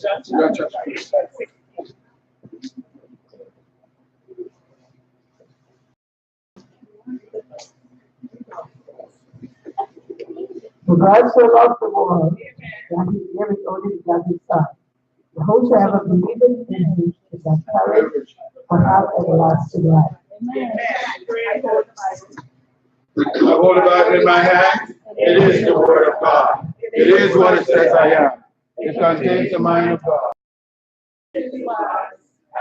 For God so loved the world that he gave his only begotten Son. The whosoever believeth in him is not perish, but have everlasting life. I hold the Bible in my hand. It is the word of God. It is what it says I am. It contains the mind of God. I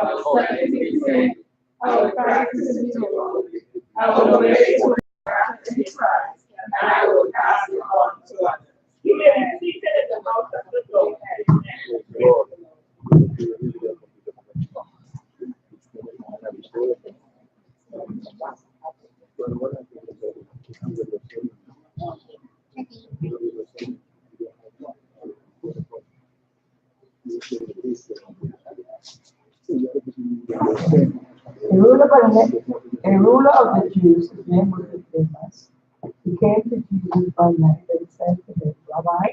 will study to be saved. I will practice to be holy. I will obey to Christ, and I will pass it on to others. You may be seated in the house of the Lord. A ruler of the Jews, his name was Nicodemus. He came to Jesus by night and said to him, Rabbi,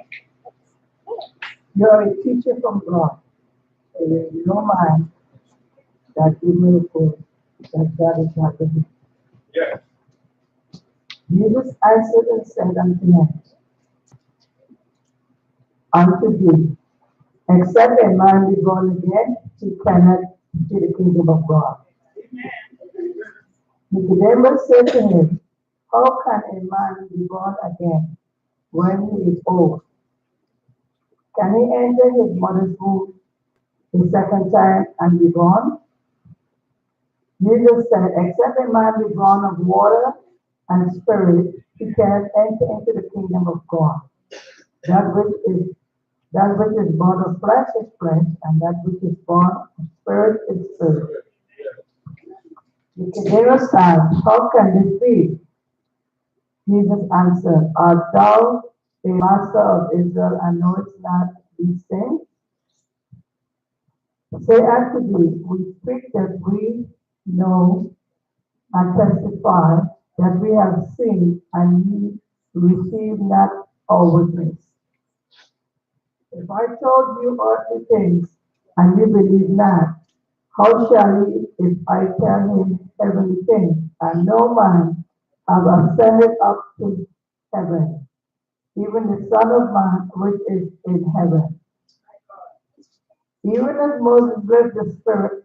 you are a teacher from God. There is no man that you may report that God is not with him. Yes. Jesus answered and said unto thee, except a man be born again, he cannot see the kingdom of God. Nicodemus said to him, how can a man be born again when he is old? Can he enter his mother's womb the second time and be born? Jesus said, except a man be born of water and spirit, he cannot enter into the kingdom of God. That which is born of flesh is flesh, and that which is born of spirit is spirit. Nicodemus asked, how can this be? Jesus answered, art thou a master of Israel and knowest not these things? Say unto thee, we speak that we know and testify that we have seen, and ye receive not our witness. If I told you earthly things and you believe not, how shall ye if I tell him heavenly things? And no man have ascended up to heaven, even the Son of Man which is in heaven. Even as Moses left the spirit,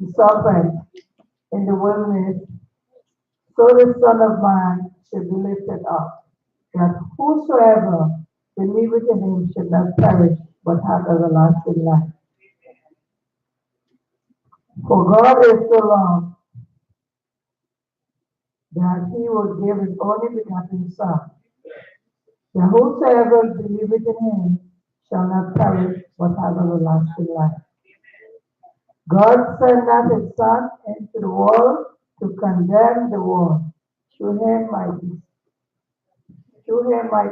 the serpent in the wilderness, so the Son of Man should be lifted up, that whosoever believeth in him should not perish, but have everlasting life. For God is so loved that he will give his only begotten Son, that whosoever believeth in him shall not perish, but have everlasting life. God sent not his Son into the world to condemn the world. Through him might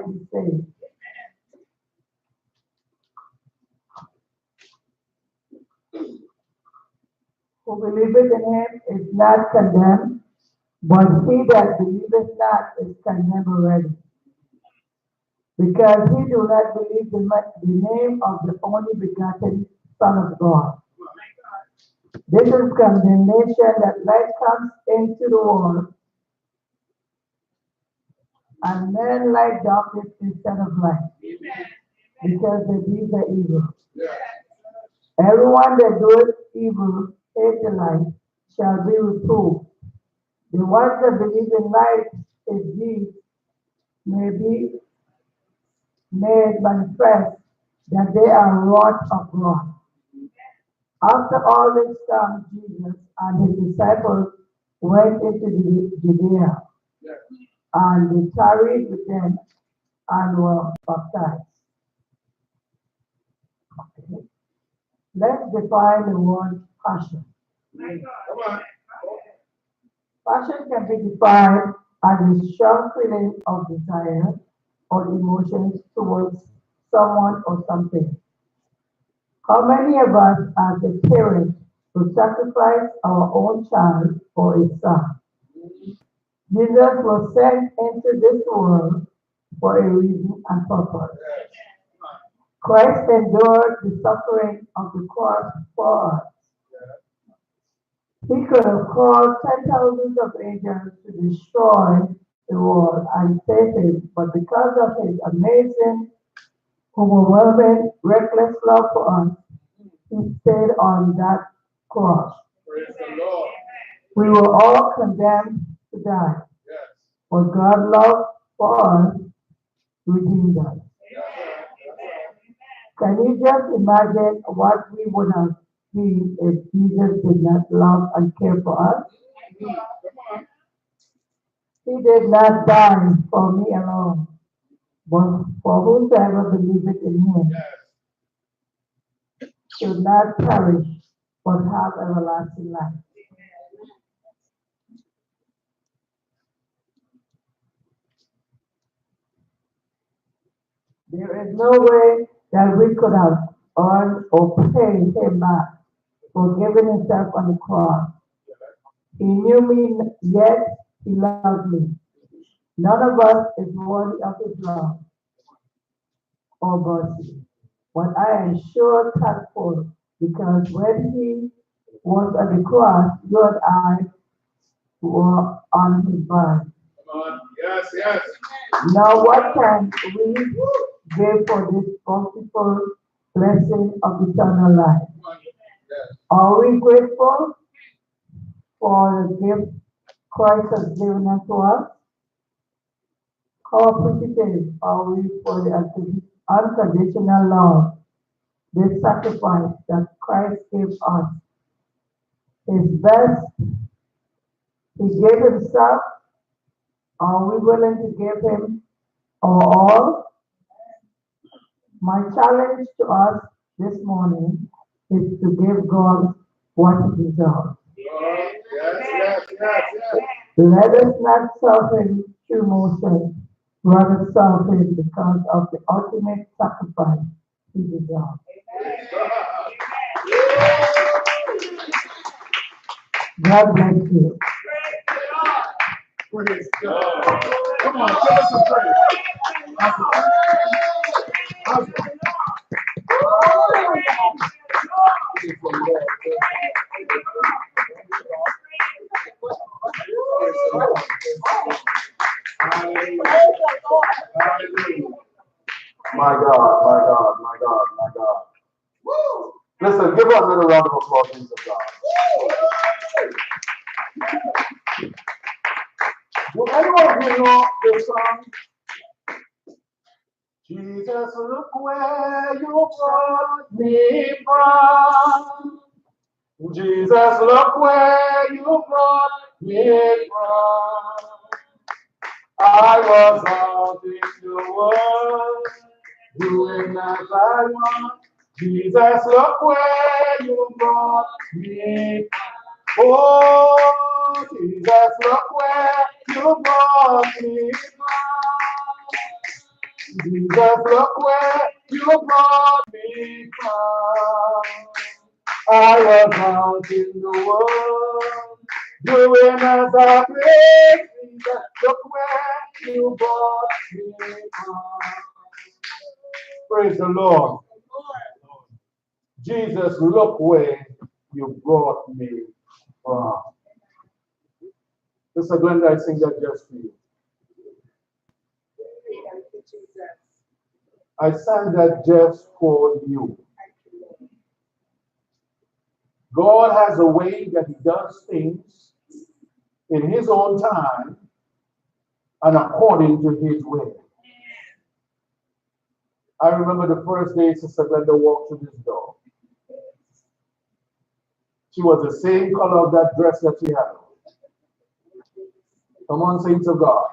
be saved. Who believeth in him is not condemned, but he that believeth not is condemned already, because he do not believe the name of the only begotten Son of God. This is condemnation, that light comes into the world, and men like darkness instead of light, because their deeds are evil. Everyone that doeth evil hate the light shall be reproved. The ones that believe in light, his deeds may be made manifest that they are wrought of God. After all this time, Jesus and his disciples went into Judea, and they tarried with them and were baptized. Okay. Let's define the word passion. Passion can be defined as a strong feeling of desire or emotions towards someone or something. How many of us as a parent would sacrifice our own child for a son? Jesus was sent into this world for a reason and purpose. Christ endured the suffering of the cross for us. He could have called 10,000s of angels to destroy the world and save him, but because of his amazing, overwhelming, reckless love for us, he stayed on that cross. Praise the Lord. We were all condemned to die, Yes. but God's love for us redeemed us. Can you just imagine what we would have been if Jesus did not love and care for us? He did not die for me alone, but for whosoever believeth in him should not perish, but have everlasting life. There is no way that we could have earned or paid him back for giving himself on the cross. He knew me, yet he loved me. None of us is worthy of his love or mercy. But I am sure thankful because when he was on the cross, you and I were on his body. Come on. Yes, yes. Now what can we give for this bountiful blessing of eternal life? Come on. Yes. Are we grateful for the gift Christ has given unto us? How appreciative are we for the unconditional love, the sacrifice that Christ gave us? His best, he gave himself. Are we willing to give him our all? My challenge to us this morning is to give God what he deserves. Yes, yes, yes, yes. Let us not serve him through motion, rather serve him because of the ultimate sacrifice he deserves. God bless you. Praise God. Come on, give us some praise. My God, my God, my God, my God. Listen, give us another round of applause, things of God. Do anyone of you know this song? Jesus, look where you brought me from. Jesus, look where you brought me from. I was out in the world, doing as I want. Jesus, look where you brought me from. Oh, Jesus, look where you brought me from. Jesus, look where you brought me from. I was out in the world, doing as I please. Jesus, look where you brought me from. Praise the Lord. Jesus, look where you brought me from. Mr. Glender, I sing that just for you. I sang that just for you. God has a way that he does things in his own time and according to his will. I remember the first day Sister Glender walked through this door. She was the same color of that dress that she had. Come on, saints of God.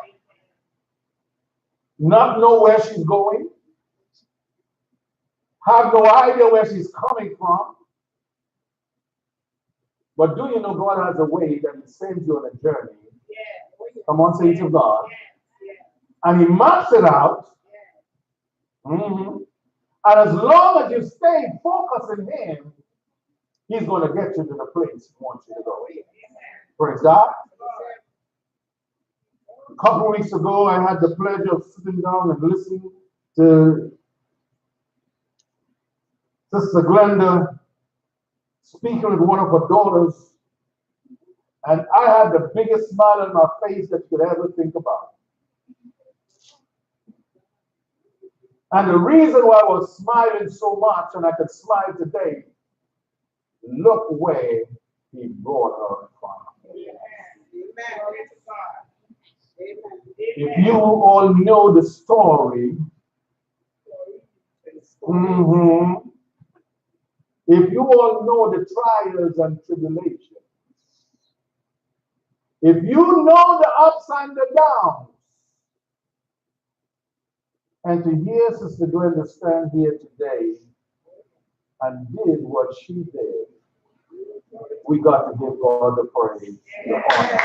Not know where she's going. Have no idea where she's coming from. But do you know God has a way that he sends you on a journey? Come on, saints of God. And he maps it out. And as long as you stay focused in him, he's going to get you to the place he wants you to go. Praise God. A couple of weeks ago, I had the pleasure of sitting down and listening to Sister Glender speaking with one of her daughters, and I had the biggest smile on my face that you could ever think about. And the reason why I was smiling so much, and I could smile today, look where he brought her from. If you all know the story, if you all know the trials and tribulations, if you know the ups and the downs, and to hear Sister Glenda stand here today and did what she did, we got to give God the praise. The honor.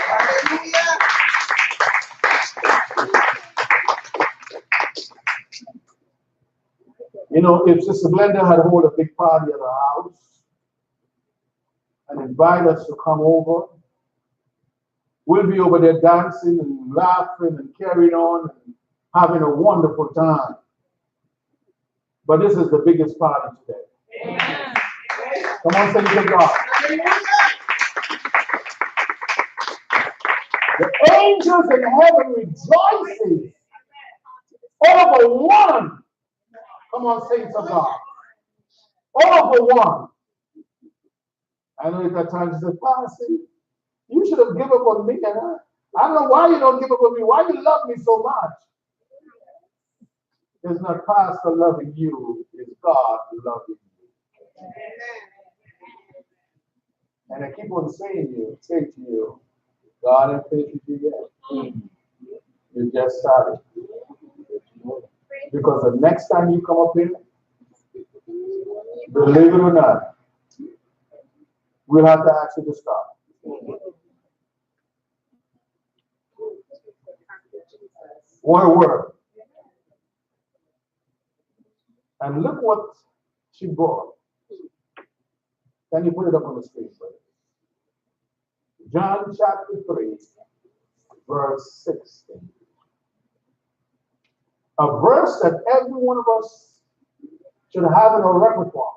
You know, if Sister Glenda had hold a big party at her house and invite us to come over, we'll be over there dancing and laughing and carrying on and having a wonderful time. But this is the biggest party today. Amen. Come on, say to God. The angels in heaven rejoicing over one. Come on, saints of God. Over one. I know at times you said, Pastor, you should have given up on me. And I don't know why you don't give up on me. Why you love me so much? It's not Pastor loving you, it's God loving you. And I keep on saying to you, God and faith with you yet. You just started. Because the next time you come up here, believe it or not, we'll have to ask you to stop. What a word. And look what she brought. Can you put it up on the screen, please? John chapter 3, verse 16. A verse that every one of us should have in our repertoire.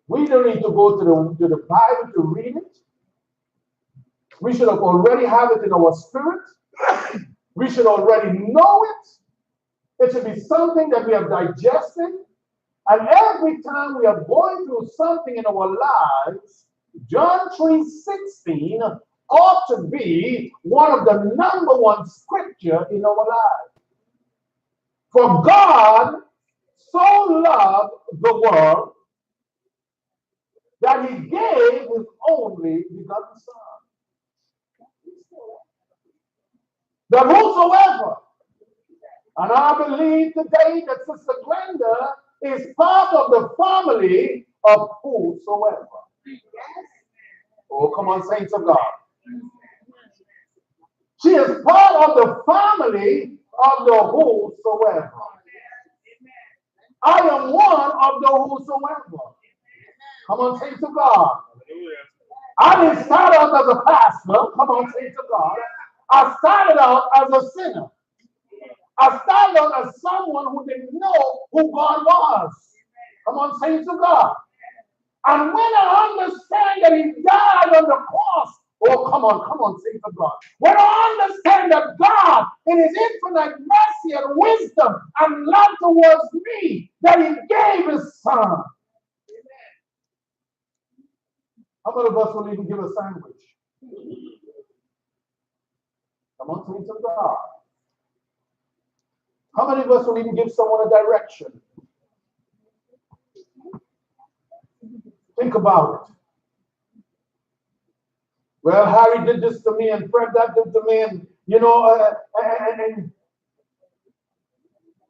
We don't need to go to the Bible to read it. We should have already have it in our spirit. We should already know it. It should be something that we have digested. And every time we are going through something in our lives, John 3:16 ought to be one of the number one scripture in our lives. For God so loved the world that he gave his only begotten Son. That whosoever, and I believe today that Sister Glenda is part of the family of whosoever. Oh, come on, saints of God. She is part of the family of the whosoever. I am one of the whosoever. Come on, saints of God. I didn't start out as a pastor. Come on, saints of God. I started out as a sinner. I started out as someone who didn't know who God was. Come on, saints of God. And when I understand that he died on the cross, oh, come on, saints of God. When I understand that God, in his infinite mercy and wisdom and love towards me, that he gave his Son. How many of us will even give a sandwich? Come on, saints of God. How many of us will even give someone a direction? Think about it. Well, Harry did this to me, and Fred that did to me, and you know,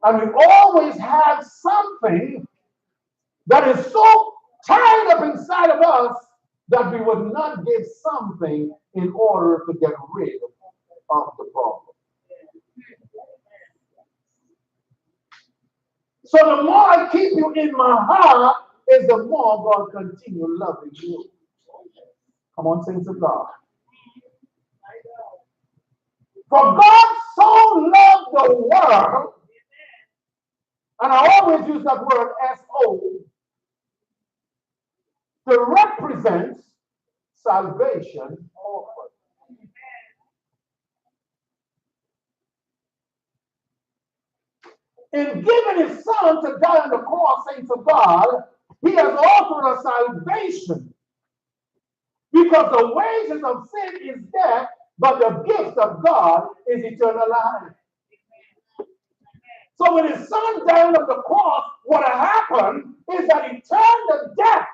and we always have something that is so tied up inside of us that we would not give something in order to get rid of the problem. So the more I keep you in my heart, is the more God continue loving you. Come on, saints of God. For God so loved the world, And I always use that word S-O to represent salvation offered. In giving his son to die on the cross, saints of God, he has offered us salvation. Because the wages of sin is death, but the gift of God is eternal life. So when his son died on the cross, what happened is that he turned the debt.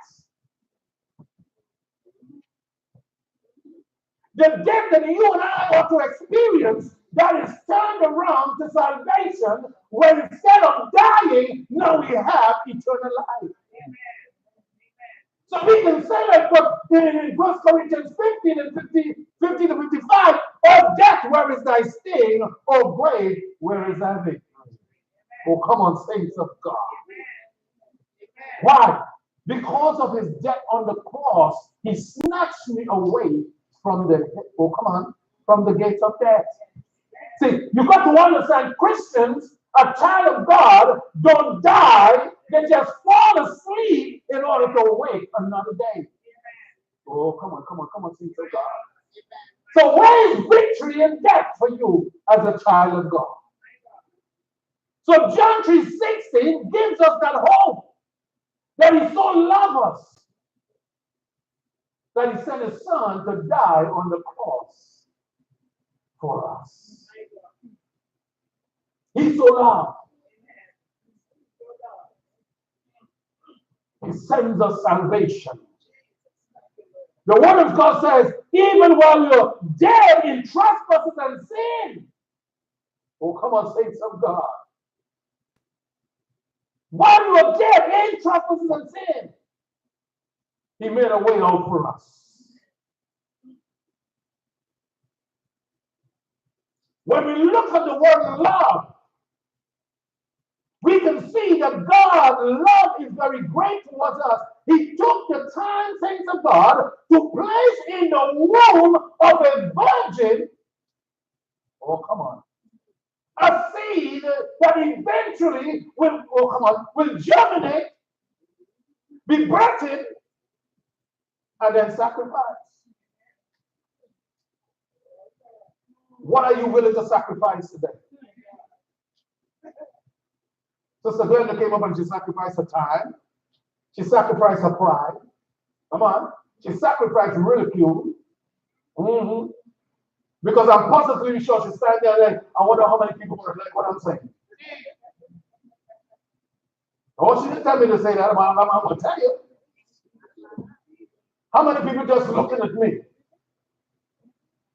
The debt that you and I ought to experience, that is turned around to salvation, where instead of dying, now we have eternal life. So we can say that in 1 Corinthians 15 and 50 to 55, "O death, where is thy sting? O grave, where is thy victory?" Oh, come on, saints of God. Why? Because of his death on the cross, he snatched me away from from the gates of death. See, you've got to understand, Christians, a child of God, don't die, they just fall asleep in order to awake another day. Oh, come on, saints of God. So where is victory in death for you as a child of God? So John 3:16 gives us that hope that he so loved us that he sent his son to die on the cross for us. He so loved. He sends us salvation. The word of God says, even while you're dead in trespasses and sin. Oh, come on, saints of God. While you're dead in trespasses and sin, he made a way out for us. When we look at the word love, we can see that God's love is very great towards us. He took the time, saints of God, to place in the womb of a virgin, oh, come on, a seed that eventually will germinate, be birthed, and then sacrificed. What are you willing to sacrifice today? Sister Glender came up and she sacrificed her time. She sacrificed her pride. Come on. She sacrificed ridicule. Because I'm positively sure she's standing there like, I wonder how many people are like what I'm saying. Oh, she didn't tell me to say that, but I'm going to tell you. How many people just looking at me?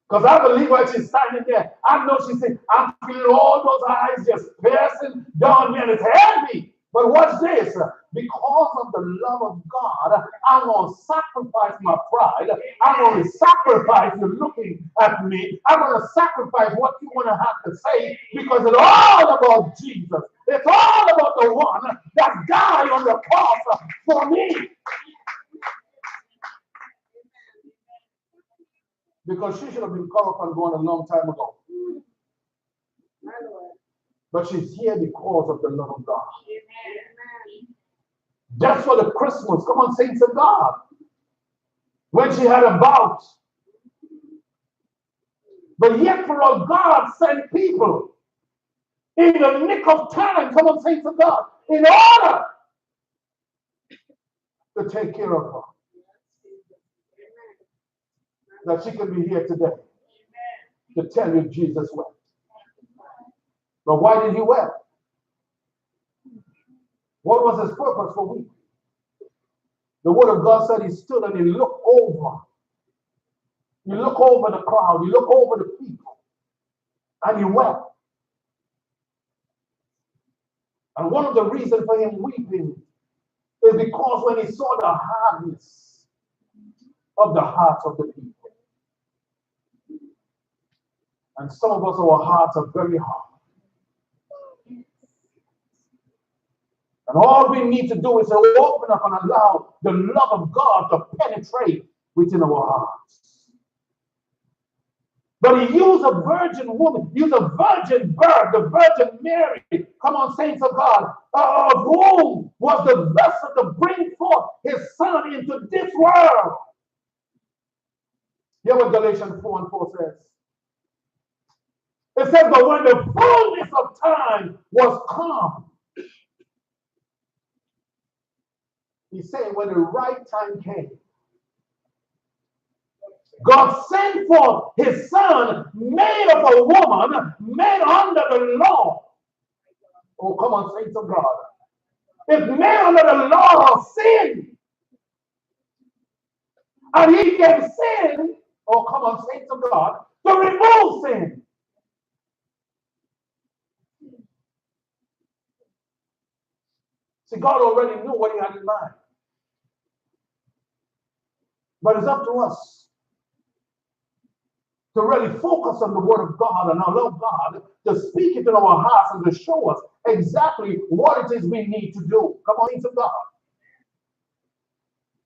Because I believe when she's standing there, I know she's saying, I'm feeling all those eyes just piercing down me, and it's heavy. But watch this. Because of the love of God, I'm going to sacrifice my pride. I'm going to sacrifice you looking at me. I'm going to sacrifice what you want to have to say, because it's all about Jesus. It's all about the one that died on the cross for me. Because she should have been caught up and gone a long time ago. But she's here because of the love of God. That's for the Christmas. Come on, saints of God. When she had a bout. But yet for all, God sent people in the nick of time. Come on, saints of God. In order to take care of her. That she can be here today to tell you Jesus wept. But why did he weep? What was his purpose for weeping? The word of God said he stood and he looked over. He looked over the crowd. He looked over the people. And he wept. And one of the reasons for him weeping is because when he saw the hardness of the hearts of the people. And some of us, our hearts are very hard. And all we need to do is to open up and allow the love of God to penetrate within our hearts. But he used a virgin woman, used a virgin birth, the Virgin Mary. Come on, saints of God, of whom was the vessel to bring forth his son into this world. Hear what Galatians 4:4 says. It says, but when the fullness of time was come, he's saying when the right time came, God sent forth his son, made of a woman, made under the law. Oh, come on, saints of God. It's made under the law of sin. And he gave sin, oh, come on, saints of God, to remove sin. See, God already knew what he had in mind. But it's up to us to really focus on the word of God and allow God to speak it in our hearts and to show us exactly what it is we need to do. Come on, saints of God.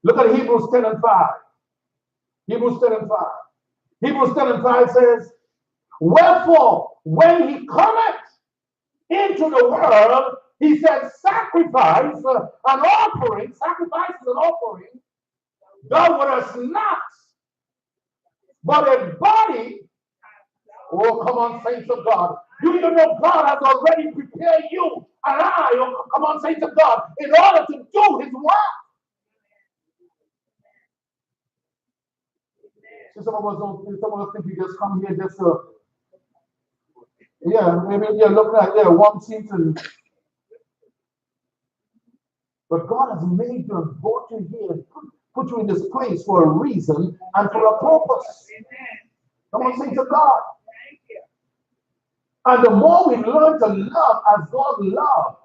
Look at Hebrews 10:5. Hebrews 10:5. Hebrews 10:5 says, wherefore, when he cometh into the world, he said, sacrifice and offering, thou wouldest not, but a body. Oh, come on, saints of God. You even know God has already prepared you and I, oh, come on, saints of God, in order to do his work. See, some of us think we just come here just to, maybe look like one season. But God has made you and brought you here, put you in this place for a reason and for a purpose. Come on, saints of God. And the more we learn to love as God loves,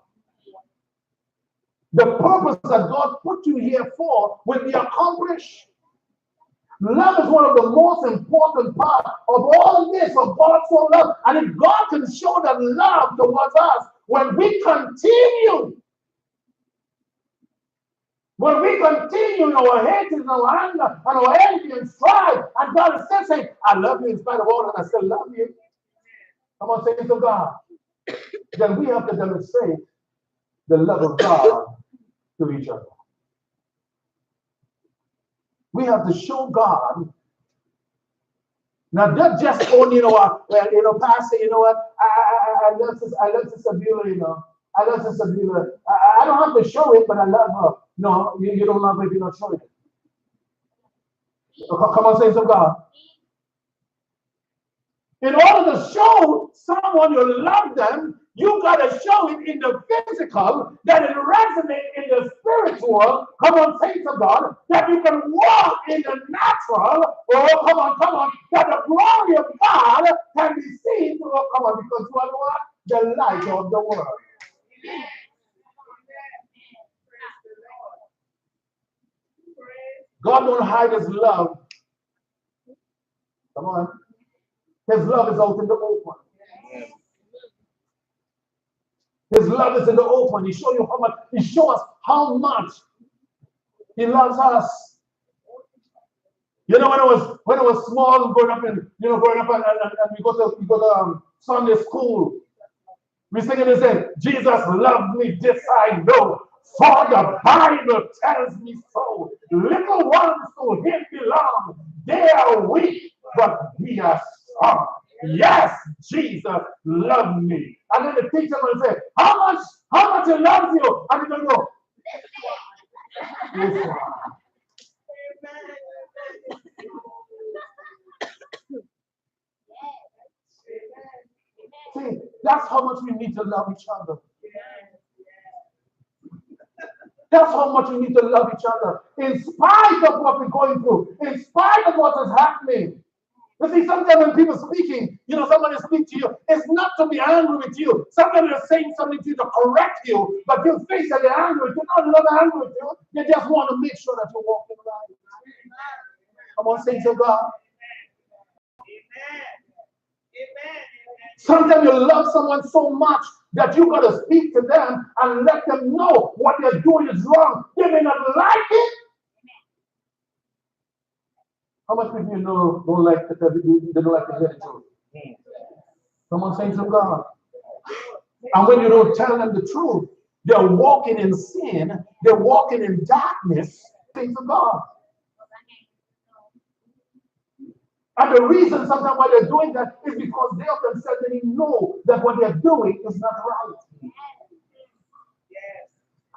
the purpose that God put you here for will be accomplished. Love is one of the most important parts of all this, of God so love. And if God can show that love towards us, when we continue in our hatred and our anger and our envy and strife, and God is still saying, I love you in spite of all that, I still love you. Come on, saints of God. Then we have to demonstrate the love of God to each other. We have to show God, not just only, Pastor, you know what, I love Sister Beulah, I love Sister Beulah. I don't have to show it, but I love her. No, you don't love her if you're not showing it. Come on, saints of God. In order to show someone you love them, you got to show it in the physical, that it resonates in the spiritual. Come on, saints of God, that you can walk in the natural. Oh, come on, that the glory of God can be seen. Oh, come on, because you are what? The light of the world. God don't hide his love. Come on. His love is out in the open. His love is in the open. He shows you how much. He shows us how much he loves us. You know, when I was small, growing up and we go to Sunday school, we sing and say, Jesus loved me, this I know, for the Bible tells me so. Little ones to him belong. They are weak, but we are strong. Yes, Jesus loved me. And then the teacher will say, how much he loves you? And he will go, this one. See, that's how much we need to love each other. That's how much we need to love each other. In spite of what we're going through, in spite of what is happening. You see, sometimes when people are speaking, somebody speaks to you, it's not to be angry with you. Somebody is saying something to you to correct you, but you think that they're angry with you. No, they're not angry with you. They just want to make sure that you're walking right. Come on, saints of God. Amen. Sometimes you love someone so much that you got to speak to them and let them know what they're doing is wrong. They may not like it. How much people you know don't like to tell you, they don't like to hear the truth? Come on, saints of God. And when you don't tell them the truth, they're walking in sin, they're walking in darkness, saints of God. And the reason sometimes why they're doing that is because they of themselves they know that what they're doing is not right.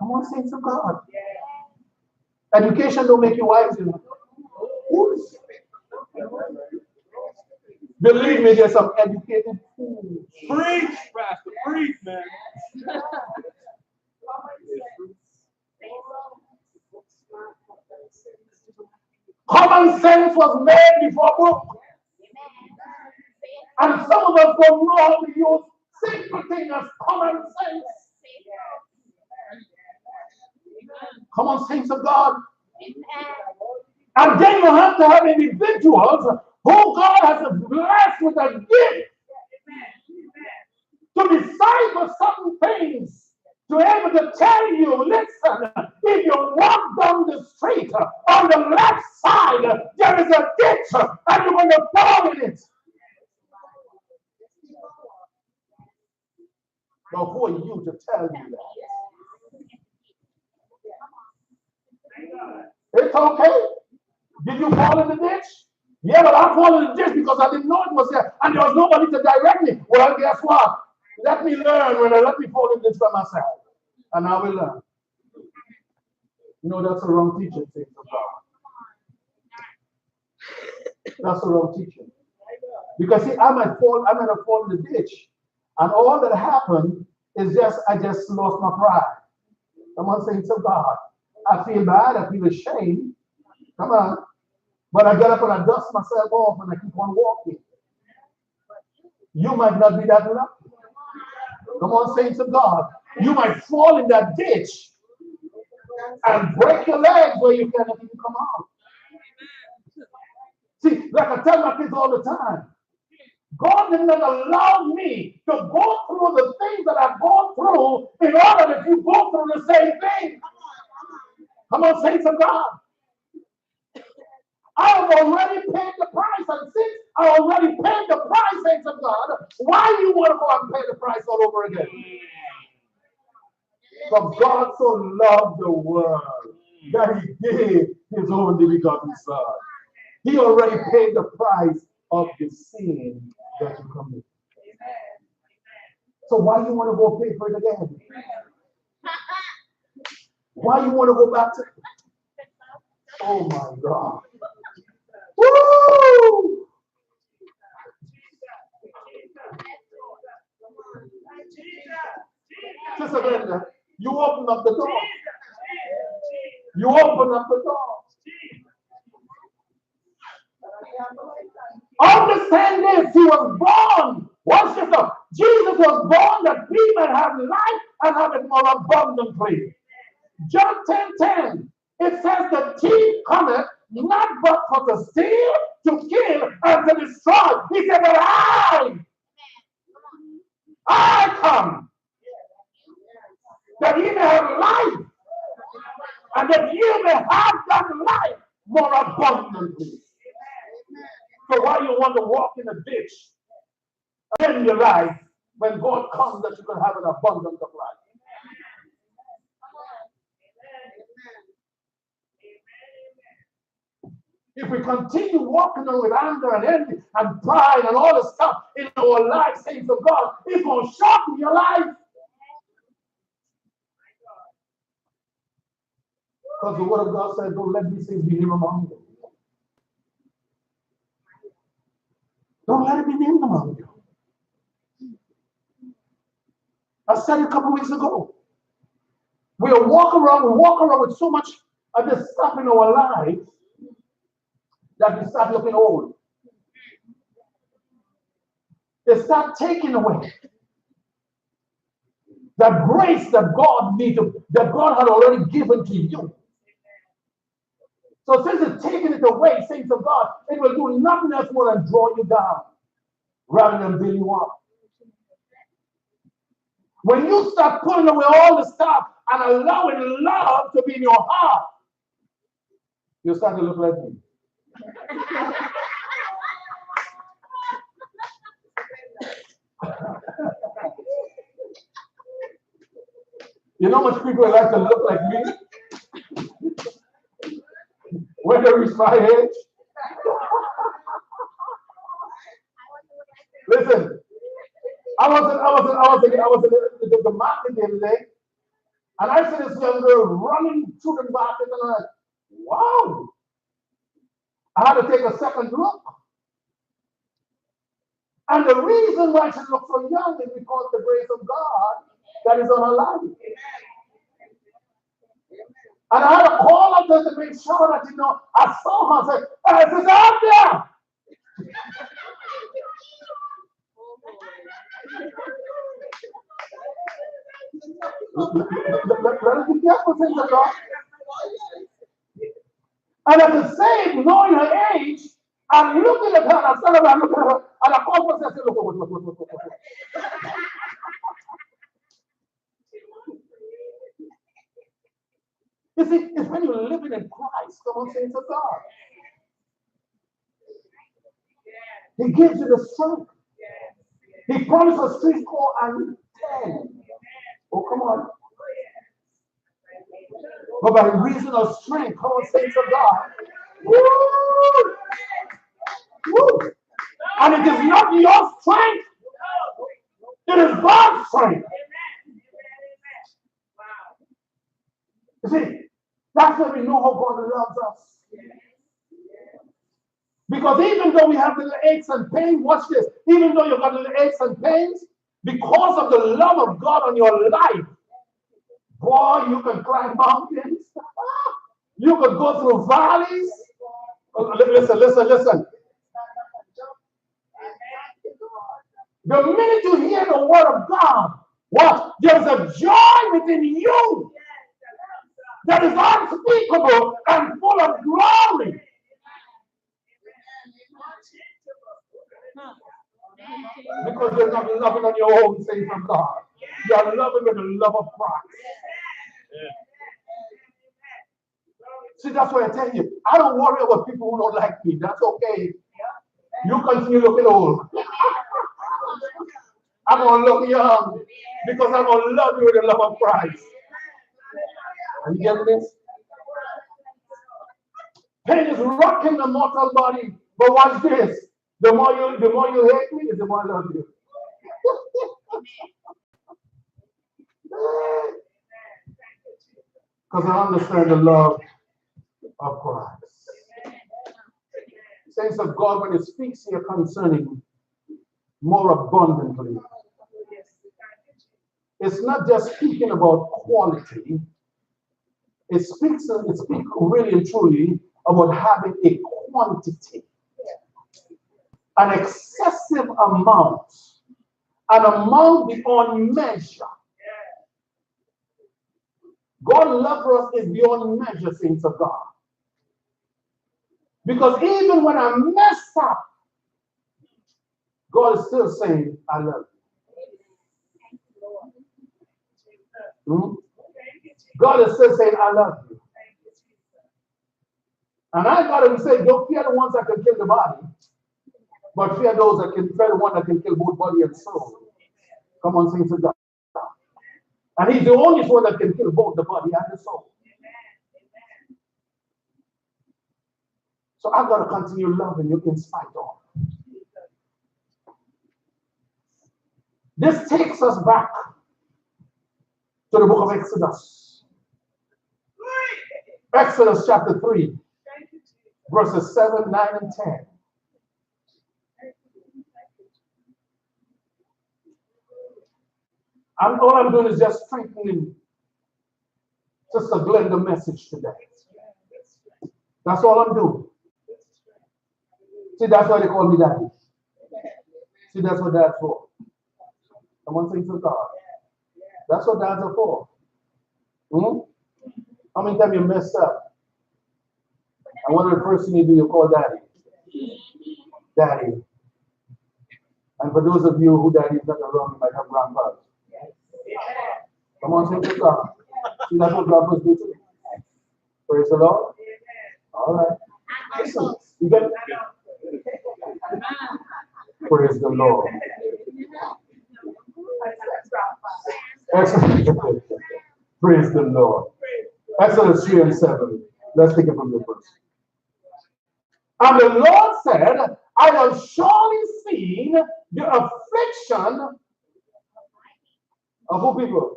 Come on, saints of God. Education don't make you wise, you know. Believe me, there's some educated fools. Preach, Pastor, preach, man. Common sense was made before book. And some of us don't know how to use simple things as common sense. Come on, saints of God. And then you have to have individuals who God has blessed with a gift to decipher certain things, to be able to tell you, listen, if you walk down the street on the left side, there is a ditch and you're going to fall in it. But who are you to tell you that? It's okay. Did you fall in the ditch? Yeah, but I fall in the ditch because I didn't know it was there and there was nobody to direct me. Well, guess what? Let me learn when I let me fall in the ditch by myself. And I will learn. You know, that's a wrong teaching, things of God. That's a wrong teaching. Because see, I might have fallen in the ditch. And all that happened is I just lost my pride. Come on, saints of God. I feel bad, I feel ashamed. Come on. But I get up and I dust myself off and I keep on walking. You might not be that lucky. Come on, saints of God. You might fall in that ditch and break your legs where you cannot even come out. See, like I tell my kids all the time, God did not allow me to go through the things that I've gone through in order that you go through the same thing. Come on, saints of God. I have already paid the price, and since I already paid the price, saints of God, why do you want to go and pay the price all over again? For God so loved the world that he gave his only begotten Son. He already paid the price of the sin that you commit. So why you want to go pay for it again? Why you want to go back to it? Oh my God. Woo! Sister Glender, you open up the door. You open up the door. Understand this, he was born. Watch this up. Jesus was born that we might have life and have it more abundantly. John 10:10. It says the thief cometh not but for to steal, to kill, and to destroy. He said, but I come that ye may have life, and that you may have that life more abundantly. So why you want to walk in a ditch in your life when God comes that you can have an abundance of life? If we continue walking on with anger and envy and pride and all the stuff in our life, saints of God, it's going to shorten your life. Because the word of God says, don't let these things be named among you. Don't let it be named among you. I said it a couple weeks ago. We walk around with so much of this stuff in our lives that we start looking old. They start taking away the grace that God needed, that God had already given to you. So since it's taking it away, saints of God, it will do nothing else more than draw you down rather than build you up. When you start putting away all the stuff and allowing love to be in your heart, you start to look like me. You know how much people like to look like me when they reach my age? Listen, I was in the market the other day, and I see this young girl running through the market, and I'm like, wow. I had to take a second look. And the reason why she looks so young is because the grace of God that is on her life. And I had to call up there to make sure that, I saw her and said, hey, she's out there. Let us be careful, things of God. And at the same, knowing her age, I'm looking at her, and I stand up and look at her, and I call her and say, look. You see, it's when you're living in Christ, come on, saints of God. He gives you the strength. He promises 3 score and 10. Oh, come on. But by reason of strength, come on, saints of God. Woo! Woo! And it is not your strength. It is God's strength. You see, that's when we know how God loves us. Because even though we have little aches and pains, watch this, even though you've got little aches and pains, because of the love of God on your life, boy, you can climb mountains. You can go through valleys. Listen. The minute you hear the word of God, what? There's a joy within you that is unspeakable and full of glory. Because you're not loving on your own, saints of God. You're loving with the love of Christ. See, that's why I tell you, I don't worry about people who don't like me. That's okay. You continue looking old. I'm going to look young because I'm going to love you with the love of Christ. Are you getting this? Pain is rocking the mortal body. But watch this. The more you hate me, the more I love you. Because I understand the love of Christ. Saints of God, when it speaks here concerning more abundantly, it's not just speaking about quality. It speaks really and truly about having a quantity, an excessive amount, an amount beyond measure. God's love for us is beyond measure, saints of God. Because even when I mess up, God is still saying, I love you. God is still saying, I love you. And I got to say, don't fear the ones that can kill the body, but fear those that can, fear the one that can kill both body and soul. Come on, saints of God. And he's the only one that can kill both the body and the soul. So I've got to continue loving you in spite of. This takes us back to the book of Exodus. Exodus chapter 3, verses 7, 9, and 10. All I'm doing is just strengthening Sister Glender message today. That's all I'm doing. See, that's why they call me daddy. See, that's what dad's for. Come on, sing to God. That's what dads are for. How many times you messed up? And one of the first things you do, you call daddy. Daddy. And for those of you who daddy is not around, you might have grandpas. Come on, sing to God. See, that's what grandpas do too. Praise the Lord. All right. You get it? Praise the Lord. Exodus. Praise the Lord. Exodus 3 and 7. Let's take it from the verse. And the Lord said, I have surely seen the affliction of who people?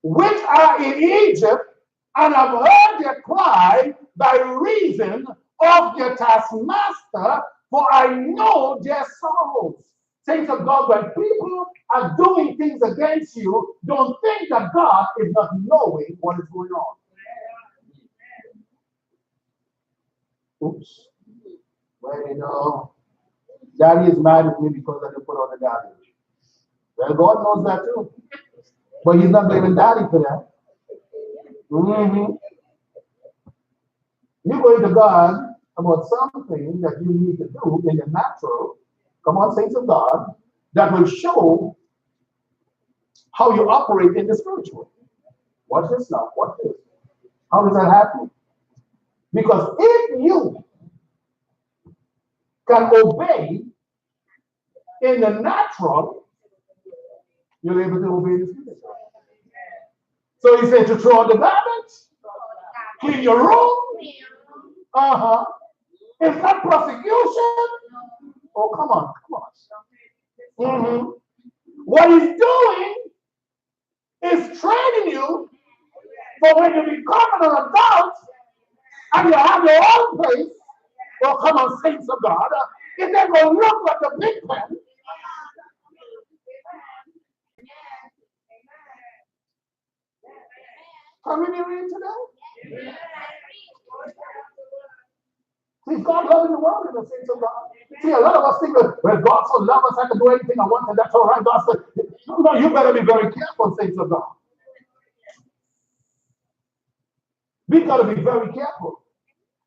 Which are in Egypt, and have heard their cry by reason of their taskmaster, for I know their sorrows. Saints of God, when people are doing things against you, don't think that God is not knowing what is going on. Oops. Well, you know, Daddy is mad at me because I didn't put on the garbage. Well, God knows that too. But he's not blaming Daddy for that. Mm-hmm. You're going to God about something that you need to do in the natural, come on, saints of God, that will show how you operate in the spiritual. Watch this now, watch this. How does that happen? Because if you can obey in the natural, you're able to obey in the spiritual. So he said to throw out the garbage, clean your room. It's not prosecution. Oh, come on, come on. Mm-hmm. What he's doing is training you for when you become an adult and you have your own place. Oh, come on, saints of God. It's not going to look like a big pen. How many are in today? See, God loving the world in the saints of God. See, a lot of us think that, well, God so loves us, I can do anything I want, and that's all right. God said, no, you better be very careful, saints of God. We got to be very careful.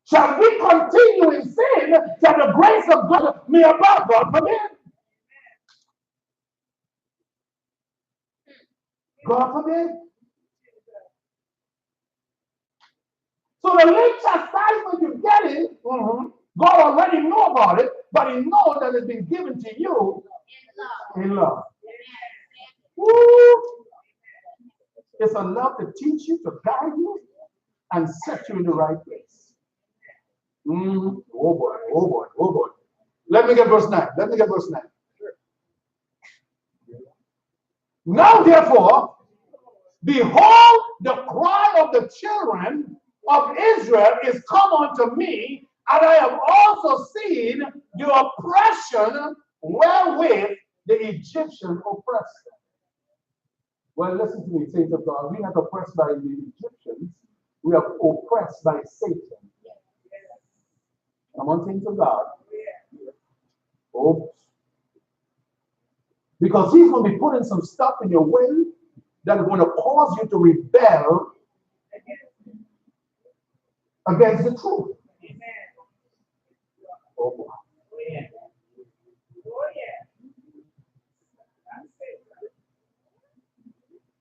Shall we continue in sin that the grace of God may abound? God forbid. God forbid. So the little chastisement you're getting, God already know about it, but he knows that it's been given to you in love. Woo! It's enough to teach you, to guide you, and set you in the right place. Oh boy, oh boy, oh boy. Let me get verse 9. Let me get verse 9. Now therefore, behold, the cry of the children of Israel is come unto me, and I have also seen the oppression wherewith the Egyptians oppressed them. Well, listen to me, saints of God. We are not oppressed by the Egyptians. We are oppressed by Satan. Come on, saints of God. Oops. Because he's going to be putting some stuff in your way that is going to cause you to rebel against the truth. Oh boy.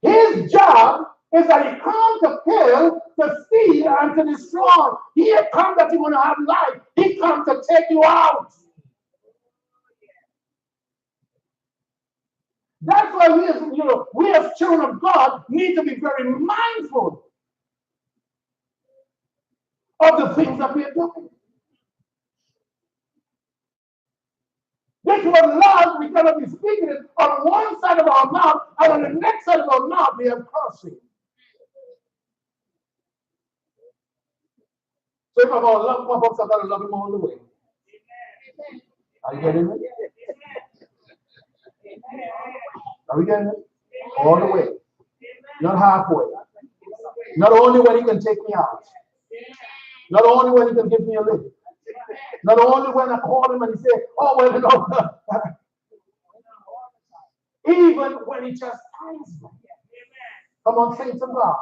His job is that he comes to kill, to steal, and to destroy. He has come that you want to have life. He comes to take you out. That's why we as children of God need to be very mindful of the things that we are doing. This was love, we cannot be speaking it on one side of our mouth, and on the next side of our mouth we have cursing. So if I'm going to love my folks, I've got to love him all the way. Are you getting it? Are we getting it? All the way. Not halfway. Not only when he can take me out. Not only when he can give me a lift. Not only when I call him and he says, oh, well, no. Even when he chastises me. Come on, saints of God.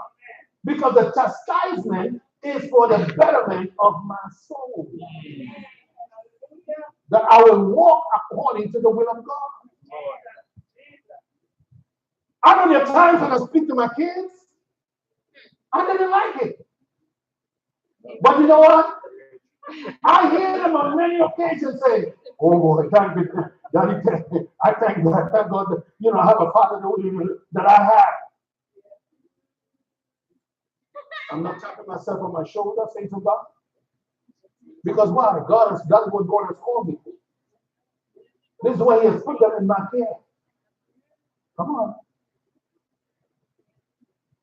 Because the chastisement is for the betterment of my soul. That I will walk according to the will of God. I know there are times when I speak to my kids, I didn't like it. But you know what? I hear them on many occasions say, "Oh boy, thank you, Daddy, I thank God, that, I have a father that I have." I'm not tapping myself on my shoulder, saying to God, because why? That is what God has called me to. This is why He has put them in my care. Come on.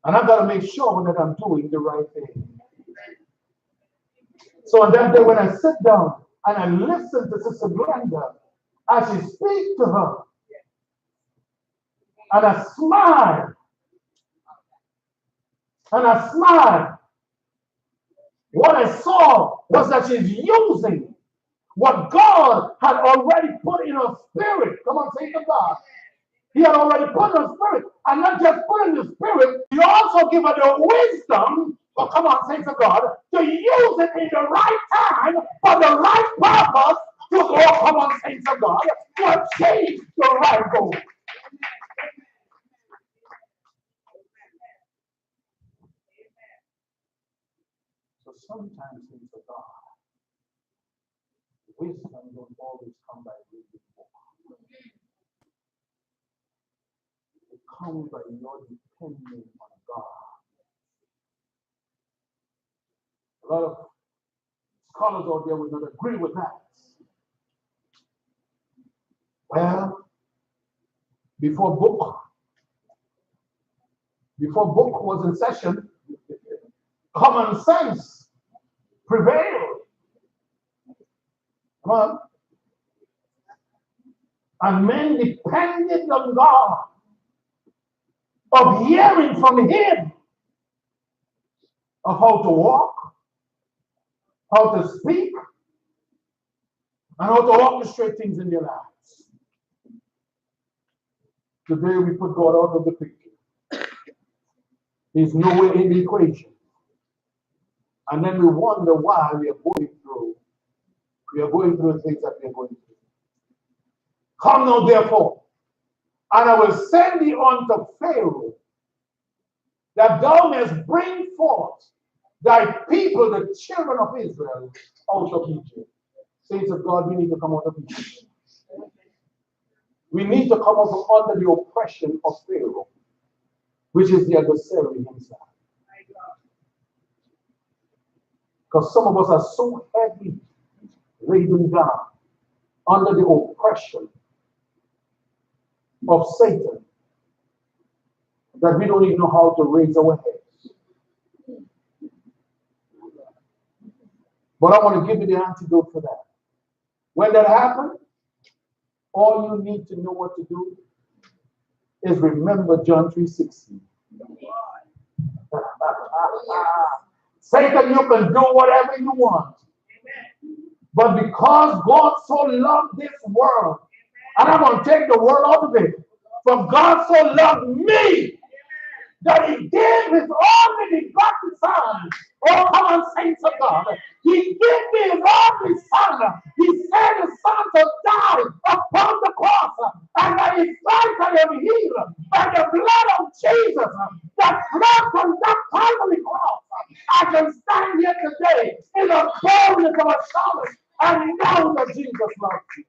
And I've got to make sure that I'm doing the right thing. So on that day when I sit down and I listen to Sister Glender as she speaks to her, and I smile, what I saw was that she's using what God had already put in her spirit. Come on, say to God. He had already put in her spirit, and not just put in the spirit, He also given her the wisdom, come on, say to God, to use it in the right time for the right purpose to go, come on, say to God, to achieve the right goal. So sometimes, things of God, wisdom don't always come by reading books. It comes by your depending on God. A lot of scholars out there would not agree with that. Well, before book was in session, common sense prevailed. Come on. And men depended on God, of hearing from Him, of how to walk, how to speak, and how to orchestrate things in their lives. Today we put God out of the picture. He's nowhere in the equation. And then we wonder why we are going through the things that we are going through. Come now, therefore, and I will send thee unto Pharaoh, that thou mayest bring forth thy people, the children of Israel, out of Egypt. Saints of God, we need to come out of Egypt. We need to come out from under the oppression of Pharaoh, which is the adversary himself. Because some of us are so heavy laden down under the oppression of Satan that we don't even know how to raise our heads. But I want to give you the antidote for that. When that happens, all you need to know what to do is remember John 3:16. Satan, you can do whatever you want. But because God so loved this world, and I'm going to take the world out of it, for God so loved me that He gave His only begotten Son. Oh, come on, saints of God. He gave me His only Son. He sent His Son to die upon the cross. And by His stripes I am healed. By the blood of Jesus that flowed from that Calvary cross, I can stand here today in the boldness of a psalmist and know that Jesus loves me.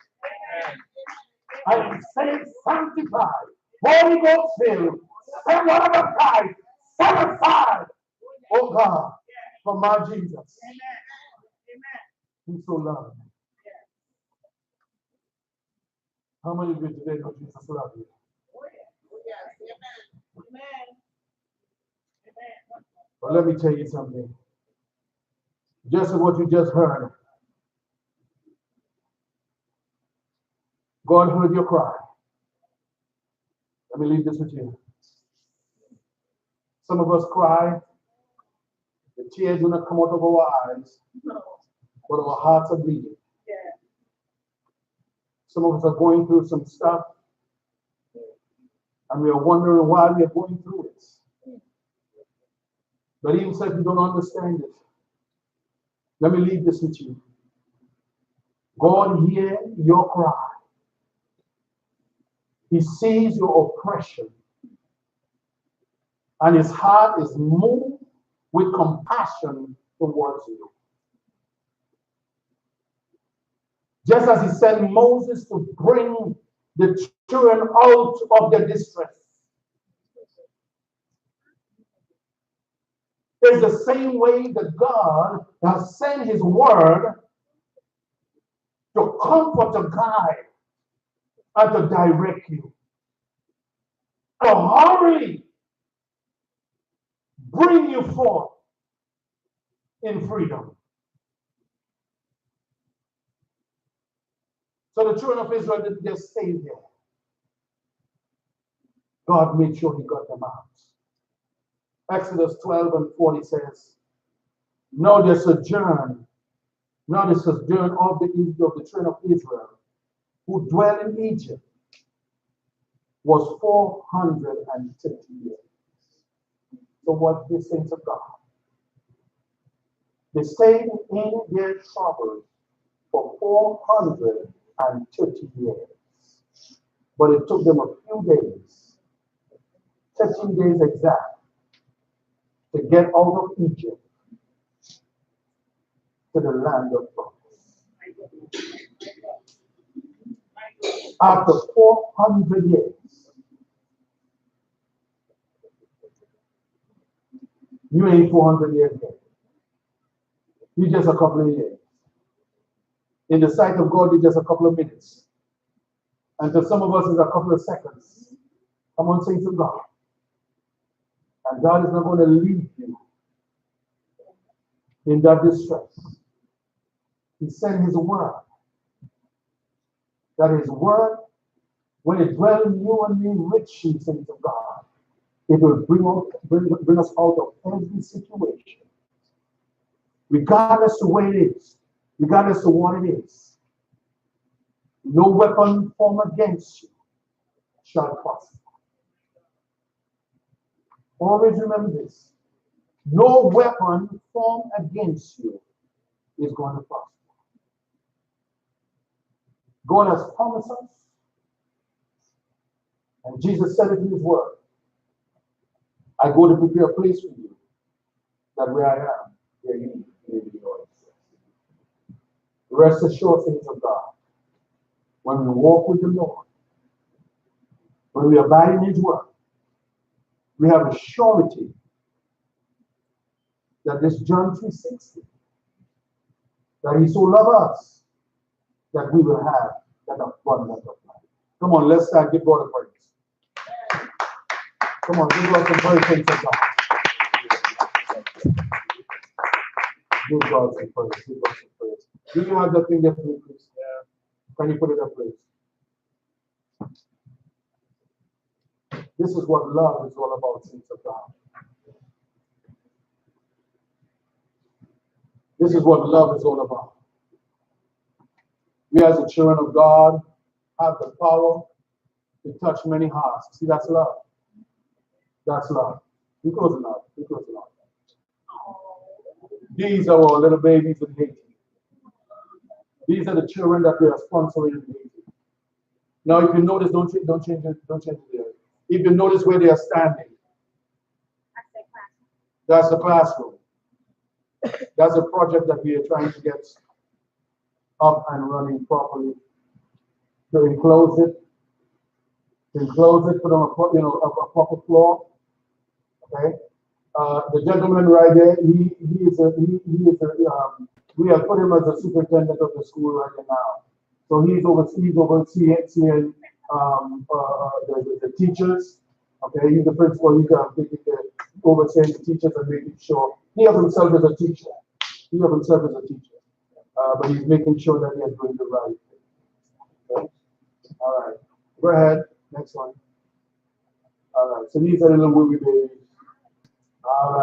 I am saved, sanctified, Holy Ghost filled, set one of a kind, set aside, oh God, for my Jesus. He so loved me. How many of you today know Jesus loves you? But let me tell you something. Just as what you just heard, God heard your cry. Let me leave this with you. Some of us cry, the tears do not come out of our eyes, but our hearts are bleeding. Some of us are going through some stuff, and we are wondering why we are going through it. But even if you don't understand it, let me leave this with you. God hears your cry. He sees your oppression, and His heart is moved with compassion towards you. Just as he sent Moses to bring the children out of their distress. It's the same way that God has sent his word to comfort, to guide, and to direct you. To hurry, bring you forth in freedom. So the children of Israel didn't just stay there. God made sure he got them out. Exodus 12 and 40 says, Now the sojourn of the children of Israel who dwell in Egypt was 430 years. So what the saints of God? They stayed in their troubles for 430 years. But it took them a few days, 13 days exact, to get out of Egypt to the land of promise. After 400 years, you ain't 400 years yet. You just a couple of years. In the sight of God, you're just a couple of minutes. And to some of us, it's a couple of seconds. Come on, saints of God. And God is not going to leave you in that distress. He sent his word. That his word, when it dwells in you and me richly, saints of God, it will bring us out of every situation. Regardless of where it is, regardless of what it is. No weapon formed against you shall prosper. Always remember this. No weapon formed against you is going to prosper. God has promised us, and Jesus said it in his word, I go to prepare a place for you, that where I am, there you may be also. Rest assured, saints of God, when we walk with the Lord, when we abide in his word, we have a surety that this John 3:16, that he so loved us, that we will have that abundance of life. Come on, let's start. Give God a praise. Come on, give God some praise, saints of God. Give God some praise. Give God some praise. Do you have that thing there for me, please? Can you put it up, please? This is what love is all about, saints of God. This is what love is all about. We as the children of God have the power to touch many hearts. See, that's love. That's love. We close enough. We close enough. These are our little babies in Haiti. These are the children that we are sponsoring in Haiti. Now, if you notice, don't change it there. If you notice where they are standing, that's the classroom. That's a project that we are trying to get up and running properly. To enclose it, put on a proper floor. Okay. The gentleman right there, we have put him as the superintendent of the school right now. So he's overseeing the teachers. Okay, he's the principal. He's overseeing the teachers and making sure he of himself is a teacher. But he's making sure that they're doing the right thing. Okay? All right. Go ahead. Next one. All right. So these are the little movie babies. All right.